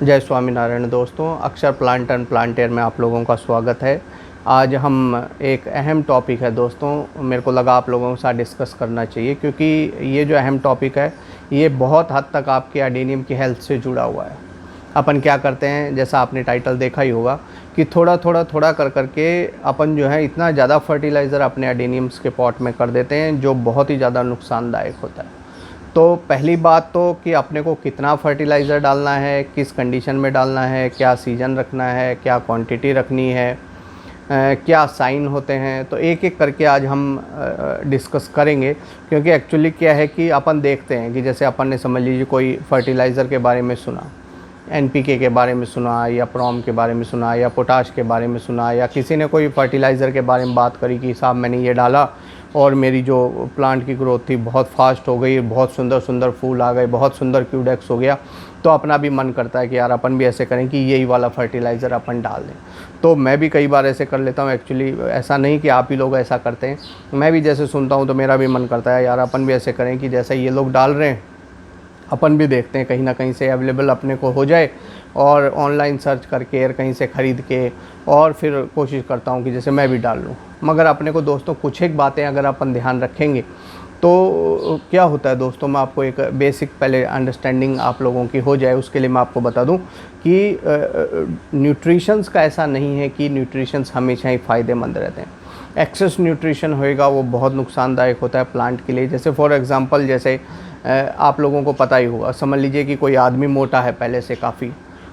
जय स्वामीनारायण दोस्तों, अक्षर प्लांट एंड प्लांटेर में आप लोगों का स्वागत है। आज हम एक अहम टॉपिक है दोस्तों, मेरे को लगा आप लोगों के साथ डिस्कस करना चाहिए क्योंकि ये जो अहम टॉपिक है ये बहुत हद तक आपके एडेनियम की हेल्थ से जुड़ा हुआ है। अपन क्या करते हैं, जैसा आपने टाइटल देखा ही होगा कि थोड़ा कर करके अपन जो है इतना ज़्यादा फर्टिलाइज़र अपने एडेनियम्स के पॉट में कर देते हैं जो बहुत ही ज़्यादा नुकसानदायक होता है। तो पहली बात तो कि अपने को कितना फर्टिलाइज़र डालना है, किस कंडीशन में डालना है, क्या सीज़न रखना है, क्या क्वांटिटी रखनी है, क्या साइन होते हैं, तो एक एक करके आज हम डिस्कस करेंगे। क्योंकि एक्चुअली क्या है कि अपन देखते हैं कि जैसे अपन ने समझ लीजिए कोई फर्टिलाइज़र के बारे में सुना, एनपीके के बारे में सुना या प्रोम के बारे में सुना या पोटाश के बारे में सुना, या किसी ने कोई फर्टिलाइज़र के बारे में बात करी कि साहब मैंने ये डाला और मेरी जो प्लांट की ग्रोथ थी बहुत फास्ट हो गई, बहुत सुंदर सुंदर फूल आ गए, बहुत सुंदर क्यूडेक्स हो गया। तो अपना भी मन करता है कि यार अपन भी ऐसे करें कि यही वाला फर्टिलाइज़र अपन डाल दें। तो मैं भी कई बार ऐसे कर लेता हूँ। एक्चुअली ऐसा नहीं कि आप ही लोग ऐसा करते हैं, मैं भी जैसे सुनता हूँ तो मेरा भी मन करता है यार अपन भी ऐसे करें कि जैसे ये लोग डाल रहे हैं अपन भी देखते हैं कहीं ना कहीं से अवेलेबल अपने को हो जाए, और ऑनलाइन सर्च करके और कहीं से ख़रीद के और फिर कोशिश करता हूँ कि जैसे मैं भी डाल लूँ। मगर अपने को दोस्तों कुछ एक बातें अगर अपन ध्यान रखेंगे तो क्या होता है दोस्तों, मैं आपको एक बेसिक पहले अंडरस्टैंडिंग आप लोगों की हो जाए उसके लिए मैं आपको बता दूं कि न्यूट्रिशंस का ऐसा नहीं है कि न्यूट्रिशंस हमेशा ही फ़ायदेमंद रहते हैं। एक्सेस न्यूट्रिशन होएगा वो बहुत नुकसानदायक होता है प्लांट के लिए। जैसे फॉर एग्ज़ाम्पल जैसे आप लोगों को पता ही होगा, समझ लीजिए कि कोई आदमी मोटा है पहले से काफ़ी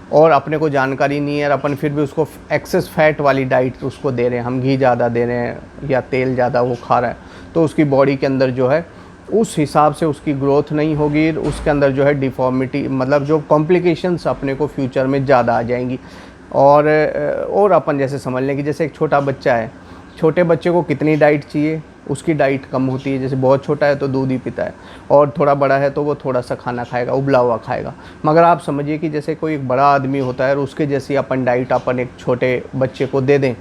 और अपने को जानकारी नहीं है और अपन फिर भी उसको एक्सेस फैट वाली डाइट उसको दे रहे हैं, हम घी ज़्यादा दे रहे हैं या तेल ज़्यादा वो खा रहा है, तो उसकी बॉडी के अंदर जो है उस हिसाब से उसकी ग्रोथ नहीं होगी, उसके अंदर जो है डिफॉर्मिटी मतलब जो कॉम्प्लिकेशंस अपने को फ्यूचर में ज़्यादा आ जाएंगी। और अपन जैसे समझ लें कि जैसे एक छोटा बच्चा है, छोटे बच्चे को कितनी डाइट चाहिए, उसकी डाइट कम होती है। जैसे बहुत छोटा है तो दूध ही पीता है, और थोड़ा बड़ा है तो वो थोड़ा सा खाना खाएगा, उबला हुआ खाएगा। मगर आप समझिए कि जैसे कोई एक बड़ा आदमी होता है और उसके जैसी अपन डाइट अपन एक छोटे बच्चे को दे दें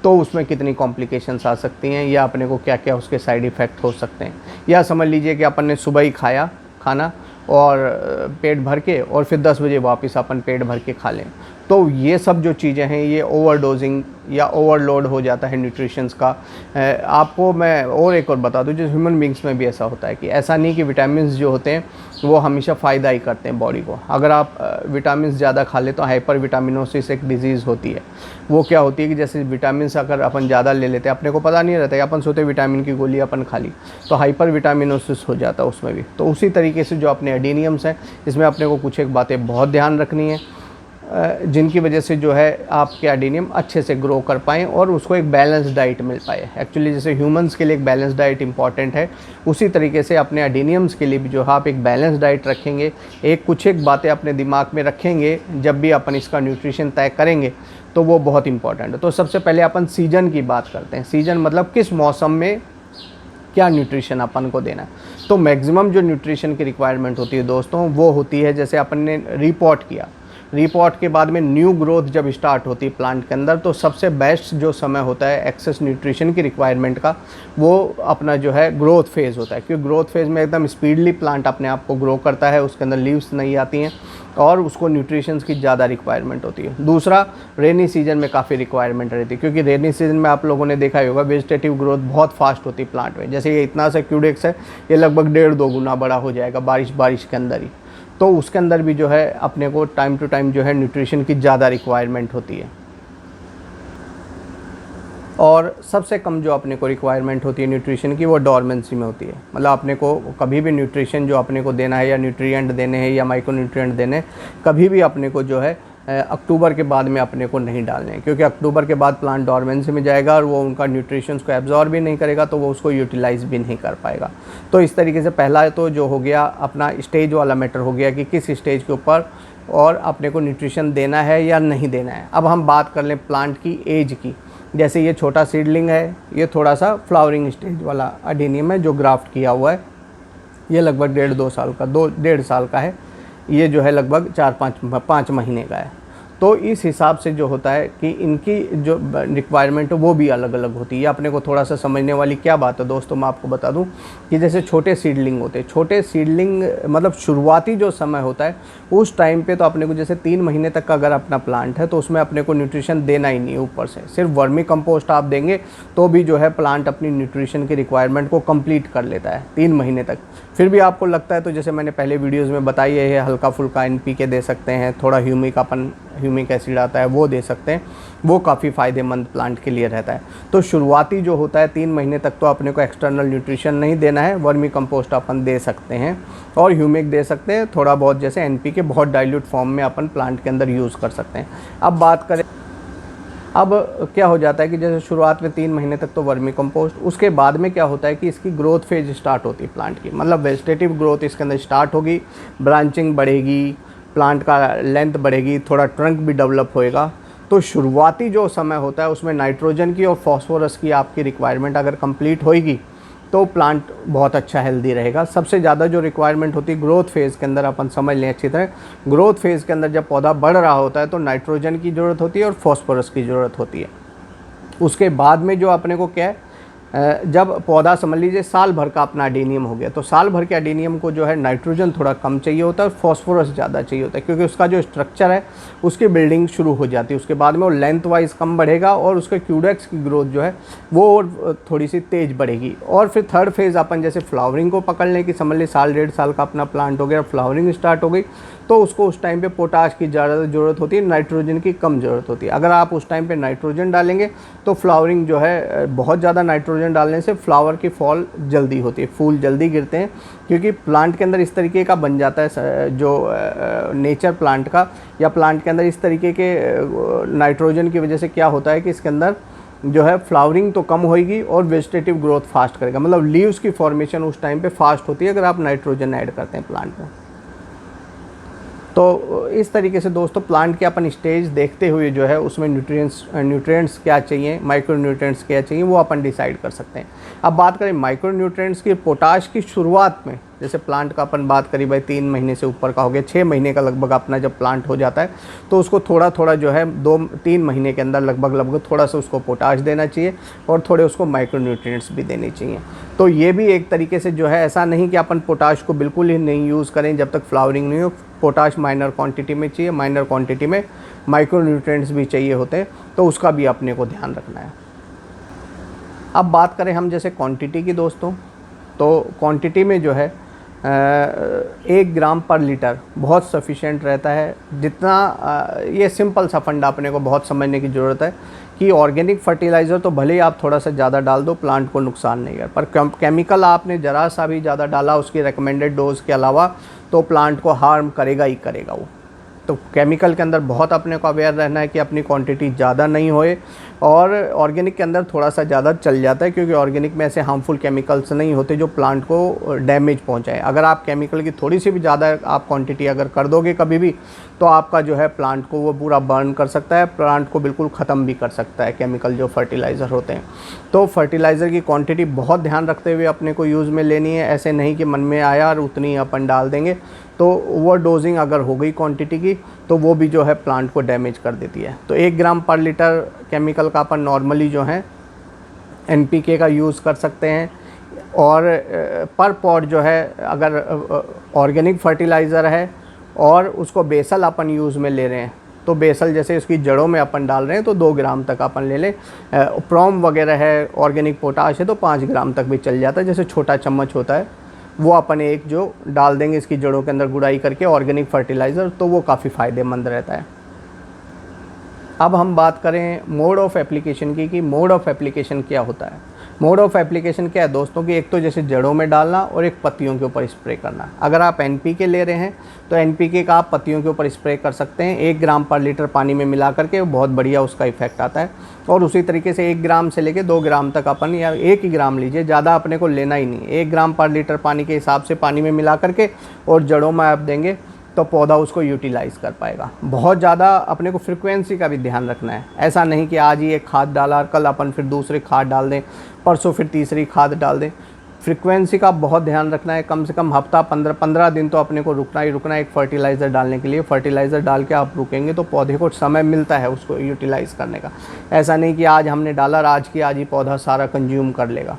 तो उसमें कितनी कॉम्प्लिकेशंस आ सकती हैं, या अपने को क्या क्या उसके साइड इफ़ेक्ट हो सकते हैं। या समझ लीजिए कि अपन ने सुबह ही खाया खाना और पेट भर के और फिर 10 बजे वापस अपन पेट भर के खा लें, तो ये सब जो चीज़ें हैं ये ओवरडोजिंग या ओवरलोड हो जाता है न्यूट्रिशंस का। आपको मैं और एक और बता दूं, जो ह्यूमन बींग्स में भी ऐसा होता है कि ऐसा नहीं कि विटामिन्स जो होते हैं वो हमेशा फ़ायदा ही करते हैं बॉडी को। अगर आप विटामिन्स ज़्यादा खा ले तो हाइपर विटामिनोसिस एक डिजीज़ होती है। वो क्या होती है कि जैसे विटामिन्स अगर अपन ज़्यादा ले लेते हैं, अपने को पता नहीं रहता है, अपन सोते विटामिन की गोली अपन खा ली, तो हाइपर विटामिनोसिस हो जाता है उसमें भी। तो उसी तरीके से जो अपने एडेनियम्स हैं इसमें अपने को कुछ एक बातें बहुत ध्यान रखनी है जिनकी वजह से जो है आपके एडेनियम अच्छे से ग्रो कर पाएँ और उसको एक बैलेंस डाइट मिल पाए। एक्चुअली जैसे ह्यूमंस के लिए एक बैलेंस डाइट इंपॉर्टेंट है, उसी तरीके से अपने एडेनियम्स के लिए भी जो है आप एक बैलेंस डाइट रखेंगे, कुछ एक बातें अपने दिमाग में रखेंगे जब भी अपन इसका न्यूट्रिशन तय करेंगे, तो वो बहुत इंपॉर्टेंट है। तो सबसे पहले अपन सीजन की बात करते हैं। सीजन मतलब किस मौसम में क्या न्यूट्रिशन अपन को देना है। तो मैक्सिमम जो न्यूट्रिशन की रिक्वायरमेंट होती है दोस्तों वो होती है जैसे अपन ने रिपोर्ट किया, रिपोर्ट के बाद में न्यू ग्रोथ जब स्टार्ट होती है प्लांट के अंदर, तो सबसे बेस्ट जो समय होता है एक्सेस न्यूट्रिशन की रिक्वायरमेंट का वो अपना जो है ग्रोथ फेज़ होता है। क्योंकि ग्रोथ फेज़ में एकदम स्पीडली प्लांट अपने आप को ग्रो करता है, उसके अंदर लीव्स नहीं आती हैं और उसको न्यूट्रिशंस की ज़्यादा रिक्वायरमेंट होती है। दूसरा, रेनी सीजन में काफ़ी रिक्वायरमेंट रहती है, क्योंकि रेनी सीजन में आप लोगों ने देखा ही होगा वेजिटेटिव ग्रोथ बहुत फास्ट होती है प्लांट में। जैसे ये इतना सा क्यूडेक्स है, ये लगभग 1.5-2 गुना बड़ा हो जाएगा बारिश के अंदर ही। तो उसके अंदर भी जो है अपने को टाइम टू टाइम जो है न्यूट्रिशन की ज़्यादा रिक्वायरमेंट होती है। और सबसे कम जो अपने को रिक्वायरमेंट होती है न्यूट्रिशन की वो डॉर्मेंसी में होती है। मतलब अपने को कभी भी न्यूट्रिशन जो अपने को देना है या न्यूट्रिएंट देने हैं या माइक्रो न्यूट्रिएंट देने हैं, कभी भी अपने को जो है अक्टूबर के बाद में अपने को नहीं डालने हैं, क्योंकि अक्टूबर के बाद प्लांट डॉर्मेंसी में जाएगा और वो उनका न्यूट्रिशंस को एब्जॉर्ब भी नहीं करेगा, तो वो उसको यूटिलाइज़ भी नहीं कर पाएगा। तो इस तरीके से पहला तो जो हो गया अपना स्टेज वाला मैटर हो गया कि किस स्टेज के ऊपर और अपने को न्यूट्रिशन देना है या नहीं देना है। अब हम बात कर लें प्लांट की एज की। जैसे ये छोटा सीडलिंग है, ये थोड़ा सा फ्लावरिंग स्टेज वाला एडेनियम है जो ग्राफ्ट किया हुआ है, ये लगभग 1.5-2 साल का 1.5 साल का है, ये जो है लगभग 4-5 महीने का है। तो इस हिसाब से जो होता है कि इनकी जो रिक्वायरमेंट है वो भी अलग अलग होती है। ये अपने को थोड़ा सा समझने वाली क्या बात है दोस्तों, मैं आपको बता दूं कि जैसे छोटे सीडलिंग होते हैं, छोटे सीडलिंग मतलब शुरुआती जो समय होता है उस टाइम पे तो अपने को जैसे 3 महीने तक का अगर अपना प्लांट है तो उसमें अपने को न्यूट्रिशन देना ही नहीं है ऊपर से, सिर्फ वर्मी कंपोस्ट आप देंगे तो भी जो है प्लांट अपनी न्यूट्रिशन की रिक्वायरमेंट को कंप्लीट कर लेता है 3 महीने तक। फिर भी आपको लगता है तो जैसे मैंने पहले वीडियोज़ में बताई है, हल्का फुल्का NPK दे सकते हैं, थोड़ा ह्यूमिक एसिड आता है वो दे सकते हैं, वो काफ़ी फ़ायदेमंद प्लांट के लिए रहता है। तो शुरुआती जो होता है 3 महीने तक तो अपने को एक्सटर्नल न्यूट्रिशन नहीं देना है, वर्मी कंपोस्ट अपन दे सकते हैं और ह्यूमिक दे सकते हैं, थोड़ा बहुत जैसे NPK बहुत डाइल्यूट फॉर्म में अपन प्लांट के अंदर यूज़ कर सकते हैं। अब बात करें, अब क्या हो जाता है कि जैसे शुरुआत में 3 महीने तक तो वर्मी कंपोस्ट, उसके बाद में क्या होता है कि इसकी ग्रोथ फेज स्टार्ट होती है प्लांट की, मतलब वेजिटेटिव ग्रोथ इसके अंदर स्टार्ट होगी, ब्रांचिंग बढ़ेगी, प्लांट का लेंथ बढ़ेगी, थोड़ा ट्रंक भी डेवलप होएगा। तो शुरुआती जो समय होता है उसमें नाइट्रोजन की और फॉस्फोरस की आपकी रिक्वायरमेंट अगर कंप्लीट होएगी तो प्लांट बहुत अच्छा हेल्दी रहेगा। सबसे ज़्यादा जो रिक्वायरमेंट होती है ग्रोथ फेज़ के अंदर, अपन समझ लें अच्छी तरह, ग्रोथ फेज़ के अंदर जब पौधा बढ़ रहा होता है तो नाइट्रोजन की ज़रूरत होती है और फॉस्फोरस की ज़रूरत होती है। उसके बाद में जो अपने को क्या है, जब पौधा समझ लीजिए साल भर का अपना एडेनियम हो गया तो साल भर के एडेनियम को जो है नाइट्रोजन थोड़ा कम चाहिए होता है और फॉस्फोरस ज़्यादा चाहिए होता है, क्योंकि उसका जो स्ट्रक्चर है उसकी बिल्डिंग शुरू हो जाती है। उसके बाद में वो लेंथ वाइज कम बढ़ेगा और उसके क्यूडेक्स की ग्रोथ जो है वो और थोड़ी सी तेज़ बढ़ेगी। और फिर थर्ड फेज़ अपन जैसे फ्लावरिंग को पकड़ लें कि समझ लीजिए साल 1.5 साल का अपना प्लांट हो गया, फ्लावरिंग स्टार्ट हो गई, तो उसको उस टाइम पे पोटाश की ज़्यादा ज़रूरत होती है, नाइट्रोजन की कम ज़रूरत होती है। अगर आप उस टाइम पे नाइट्रोजन डालेंगे तो फ्लावरिंग जो है, बहुत ज़्यादा नाइट्रोजन डालने से फ्लावर की फॉल जल्दी होती है, फूल जल्दी गिरते हैं, क्योंकि प्लांट के अंदर इस तरीके का बन जाता है जो नेचर प्लांट का, या प्लांट के अंदर इस तरीके के नाइट्रोजन की वजह से क्या होता है कि इसके अंदर जो है फ्लावरिंग तो कम होगी और वेजिटेटिव ग्रोथ फास्ट करेगा, मतलब लीव्स की फॉर्मेशन उस टाइम पे फास्ट होती है अगर आप नाइट्रोजन ऐड करते हैं प्लांट में। तो इस तरीके से दोस्तों प्लांट के अपन स्टेज देखते हुए जो है उसमें न्यूट्रिएंट्स क्या चाहिए, माइक्रो न्यूट्रिएंट्स क्या चाहिए, वो अपन डिसाइड कर सकते हैं। अब बात करें माइक्रो न्यूट्रिएंट्स की, पोटाश की शुरुआत में जैसे प्लांट का अपन बात करी भाई 3 महीने से ऊपर का हो गया, 6 महीने का लगभग अपना जब प्लांट हो जाता है तो उसको थोड़ा थोड़ा जो है 2-3 महीने के अंदर लगभग थोड़ा सा उसको पोटाश देना चाहिए और थोड़े उसको माइक्रो न्यूट्रिएंट्स भी देने चाहिए। तो ये भी एक तरीके से जो है, ऐसा नहीं कि अपन पोटाश को बिल्कुल ही नहीं यूज़ करें जब तक फ्लावरिंग नहीं हो, पोटाश माइनर क्वांटिटी में चाहिए, माइनर क्वांटिटी में माइक्रो न्यूट्रिएंट्स भी चाहिए होते हैं, तो उसका भी अपने को ध्यान रखना है। अब बात करें हम जैसे क्वांटिटी की दोस्तों, तो क्वांटिटी में जो है 1 ग्राम पर लीटर बहुत सफिशिएंट रहता है। जितना ये सिंपल सा फंडा अपने को बहुत समझने की ज़रूरत है कि ऑर्गेनिक फर्टिलाइज़र तो भले ही आप थोड़ा सा ज़्यादा डाल दो प्लांट को नुकसान नहीं कर, पर केमिकल आपने ज़रा सा भी ज़्यादा डाला उसकी रिकमेंडेड डोज के अलावा तो प्लांट को हार्म करेगा ही करेगा वो। तो केमिकल के अंदर बहुत अपने को अवेयर रहना है कि अपनी क्वांटिटी ज़्यादा नहीं होए, और ऑर्गेनिक के अंदर थोड़ा सा ज़्यादा चल जाता है क्योंकि ऑर्गेनिक में ऐसे हार्मफुल केमिकल्स नहीं होते जो प्लांट को डैमेज पहुंचाए। अगर आप केमिकल की थोड़ी सी भी ज़्यादा आप क्वांटिटी अगर कर दोगे कभी भी, तो आपका जो है प्लांट को वो पूरा बर्न कर सकता है, प्लांट को बिल्कुल ख़त्म भी कर सकता है केमिकल जो फर्टिलाइज़र होते हैं। तो फर्टिलाइज़र की क्वांटिटी बहुत ध्यान रखते हुए अपने को यूज़ में लेनी है, ऐसे नहीं कि मन में आया और उतनी अपन डाल देंगे, तो वो डोजिंग अगर हो गई क्वांटिटी की तो वो भी जो है प्लांट को डैमेज कर देती है। तो 1 ग्राम पर लीटर केमिकल का अपन नॉर्मली जो है NPK का यूज़ कर सकते हैं, और पर पॉट जो है अगर ऑर्गेनिक फर्टिलाइज़र है और उसको बेसल अपन यूज़ में ले रहे हैं तो बेसल जैसे इसकी जड़ों में अपन डाल रहे हैं तो 2 ग्राम तक अपन ले लें। प्रोम वगैरह है, ऑर्गेनिक पोटाश है तो 5 ग्राम तक भी चल जाता है, जैसे छोटा चम्मच होता है वो अपन एक जो डाल देंगे इसकी जड़ों के अंदर गुड़ाई करके ऑर्गेनिक फर्टिलाइज़र, तो वो काफ़ी फ़ायदेमंद रहता है। अब हम बात करें मोड ऑफ़ एप्लीकेशन की, कि मोड ऑफ़ एप्लीकेशन क्या होता है। मोड ऑफ़ एप्लीकेशन क्या है दोस्तों कि एक तो जैसे जड़ों में डालना और एक पत्तियों के ऊपर स्प्रे करना। अगर आप NPK ले रहे हैं तो NPK का आप पत्तियों के ऊपर स्प्रे कर सकते हैं 1 ग्राम पर लीटर पानी में मिला करके, बहुत बढ़िया उसका इफेक्ट आता है। और उसी तरीके से 1 ग्राम से लेके 2 ग्राम तक अपन, या 1 ही ग्राम लीजिए, ज़्यादा अपने को लेना ही नहीं, 1 ग्राम पर लीटर पानी के हिसाब से पानी में मिला करके और जड़ों में आप देंगे तो पौधा उसको यूटिलाइज़ कर पाएगा। बहुत ज़्यादा अपने को फ्रिक्वेंसी का भी ध्यान रखना है, ऐसा नहीं कि आज ही एक खाद डाला कल अपन फिर दूसरी खाद डाल दें, परसों फिर तीसरी खाद डाल दें। फ्रीक्वेंसी का बहुत ध्यान रखना है। कम से कम हफ्ता 15 दिन तो अपने को रुकना ही रुकना है एक फर्टिलाइज़र डालने के लिए। फर्टिलाइज़र डाल के आप रुकेंगे तो पौधे को समय मिलता है उसको यूटिलाइज़ करने का। ऐसा नहीं कि आज हमने डाला और आज ही पौधा सारा कंज्यूम कर लेगा।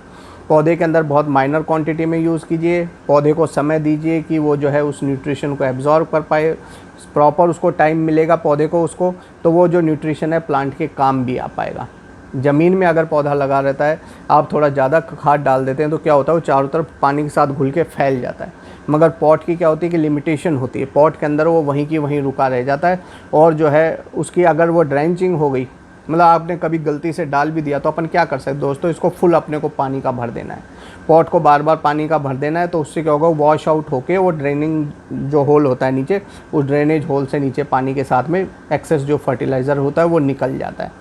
पौधे के अंदर बहुत माइनर क्वांटिटी में यूज़ कीजिए। पौधे को समय दीजिए कि वो जो है उस न्यूट्रिशन को एब्जॉर्ब कर पाए, प्रॉपर उसको टाइम मिलेगा पौधे को उसको, तो वो जो न्यूट्रिशन है प्लांट के काम भी आ पाएगा। ज़मीन में अगर पौधा लगा रहता है, आप थोड़ा ज़्यादा खाद डाल देते हैं तो क्या होता है, वो चारों तरफ पानी के साथ घुल के फैल जाता है। मगर पॉट की क्या होती है कि लिमिटेशन होती है, पॉट के अंदर वो वहीं की वहीं रुका रह जाता है। और जो है उसकी अगर वो ड्रेंचिंग हो गई, मतलब आपने कभी गलती से डाल भी दिया, तो अपन क्या कर सकते हैं दोस्तों, इसको फुल अपने को पानी का भर देना है। पॉट को बार बार पानी का भर देना है, तो उससे क्या होगा, वॉश आउट होके वो ड्रेनिंग जो होल होता है नीचे, उस ड्रेनेज होल से नीचे पानी के साथ में एक्सेस जो फर्टिलाइज़र होता है वो निकल जाता है।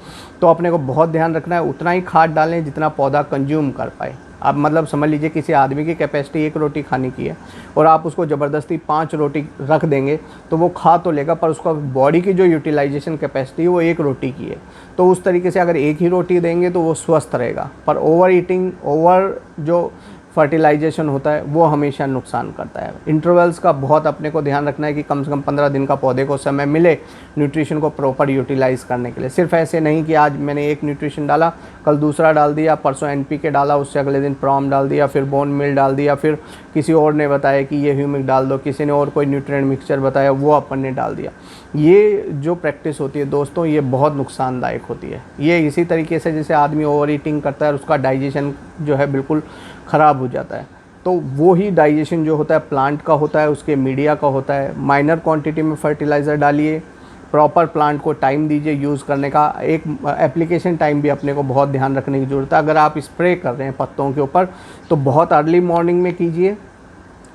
तो अपने को बहुत ध्यान रखना है, उतना ही खाद डालें जितना पौधा कंज्यूम कर पाए। आप मतलब समझ लीजिए किसी आदमी की कैपेसिटी 1 रोटी खाने की है और आप उसको ज़बरदस्ती 5 रोटी रख देंगे तो वो खा तो लेगा, पर उसका बॉडी की जो यूटिलाइजेशन कैपेसिटी है वो 1 रोटी की है। तो उस तरीके से अगर 1 ही रोटी देंगे तो वो स्वस्थ रहेगा, पर ओवर ईटिंग, ओवर जो फर्टिलाइजेशन होता है वो हमेशा नुकसान करता है। इंटरवल्स का बहुत अपने को ध्यान रखना है कि कम से कम 15 दिन का पौधे को समय मिले न्यूट्रिशन को प्रॉपर यूटिलाइज़ करने के लिए। सिर्फ ऐसे नहीं कि आज मैंने एक न्यूट्रिशन डाला, कल दूसरा डाल दिया, परसों NPK डाला, उससे अगले दिन प्रॉम डाल दिया, फिर बोन मिल डाल दिया, फिर किसी और ने बताया कि ये ह्यूमिक डाल दो, किसी ने और कोई न्यूट्रिएंट मिक्सचर बताया वो अपन ने डाल दिया। ये जो प्रैक्टिस होती है दोस्तों, ये बहुत नुकसानदायक होती है। ये इसी तरीके से जैसे आदमी ओवर ईटिंग करता है और उसका डाइजेशन जो है बिल्कुल ख़राब हो जाता है, तो वो ही डाइजेशन जो होता है प्लांट का होता है, उसके मीडिया का होता है। माइनर क्वांटिटी में फर्टिलाइज़र डालिए, प्रॉपर प्लांट को टाइम दीजिए यूज़ करने का। एक एप्लीकेशन टाइम भी अपने को बहुत ध्यान रखने की ज़रूरत है। अगर आप स्प्रे कर रहे हैं पत्तों के ऊपर तो बहुत अर्ली मॉर्निंग में कीजिए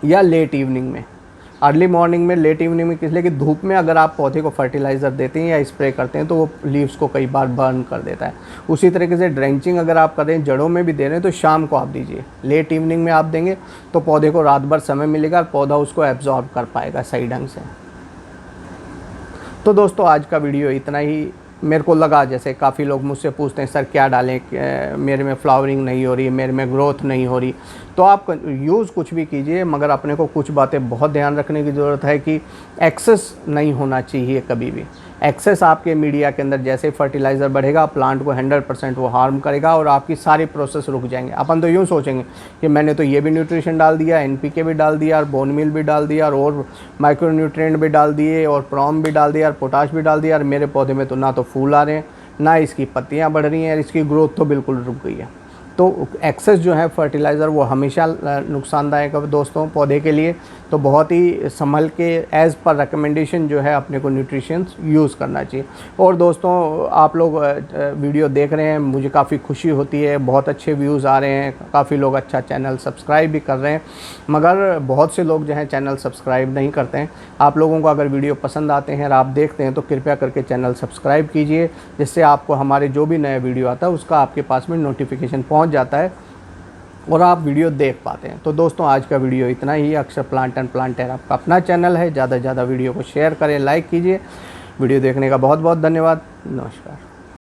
या लेट इवनिंग में। अर्ली मॉर्निंग में, लेट इवनिंग में इसलिए कि धूप में अगर आप पौधे को फर्टिलाइज़र देते हैं या स्प्रे करते हैं तो वो लीव्स को कई बार बर्न कर देता है। उसी तरीके से ड्रेंचिंग अगर आप कर रहे हैं, जड़ों में भी दे रहे हैं, तो शाम को आप दीजिए। लेट इवनिंग में आप देंगे तो पौधे को रात भर समय मिलेगा और पौधा उसको एब्जॉर्ब कर पाएगा सही ढंग से। तो दोस्तों आज का वीडियो इतना ही। मेरे को लगा जैसे काफ़ी लोग मुझसे पूछते हैं सर क्या डालें, मेरे में फ्लावरिंग नहीं हो रही, मेरे में ग्रोथ नहीं हो रही, तो आप यूज़ कुछ भी कीजिए, मगर अपने को कुछ बातें बहुत ध्यान रखने की ज़रूरत है कि एक्सेस नहीं होना चाहिए कभी भी। एक्सेस आपके मीडिया के अंदर जैसे फर्टिलाइज़र बढ़ेगा, प्लांट को 100% वो हार्म करेगा और आपकी सारी प्रोसेस रुक जाएंगे। अपन तो यूँ सोचेंगे कि मैंने तो ये भी न्यूट्रिशन डाल दिया, NPK भी डाल दिया और बोन मील भी डाल दिया और माइक्रो न्यूट्रिएंट भी डाल दिए और प्रॉम भी डाल दिया और पोटाश भी डाल दिया, और मेरे पौधे में तो ना तो फूल आ रहे हैं, ना इसकी पत्तियाँ बढ़ रही हैं और इसकी ग्रोथ तो बिल्कुल रुक गई है। तो एक्सेस जो है फर्टिलाइज़र वो हमेशा नुकसानदायक है दोस्तों पौधे के लिए। तो बहुत ही संभल के एज़ पर रिकमेंडेशन जो है अपने को न्यूट्रिशंस यूज़ करना चाहिए। और दोस्तों आप लोग वीडियो देख रहे हैं, मुझे काफ़ी खुशी होती है, बहुत अच्छे व्यूज़ आ रहे हैं, काफ़ी लोग अच्छा चैनल सब्सक्राइब भी कर रहे हैं, मगर बहुत से लोग जो हैं चैनल सब्सक्राइब नहीं करते हैं। आप लोगों को अगर वीडियो पसंद आते हैं और आप देखते हैं तो कृपया करके चैनल सब्सक्राइब कीजिए, जिससे आपको हमारे जो भी नया वीडियो आता है उसका आपके पास में नोटिफिकेशन पहुँच जाता है और आप वीडियो देख पाते हैं। तो दोस्तों आज का वीडियो इतना ही। अक्षर प्लांट एंड प्लांटर आपका अपना चैनल है, ज़्यादा से ज़्यादा वीडियो को शेयर करें, लाइक कीजिए। वीडियो देखने का बहुत बहुत धन्यवाद। नमस्कार।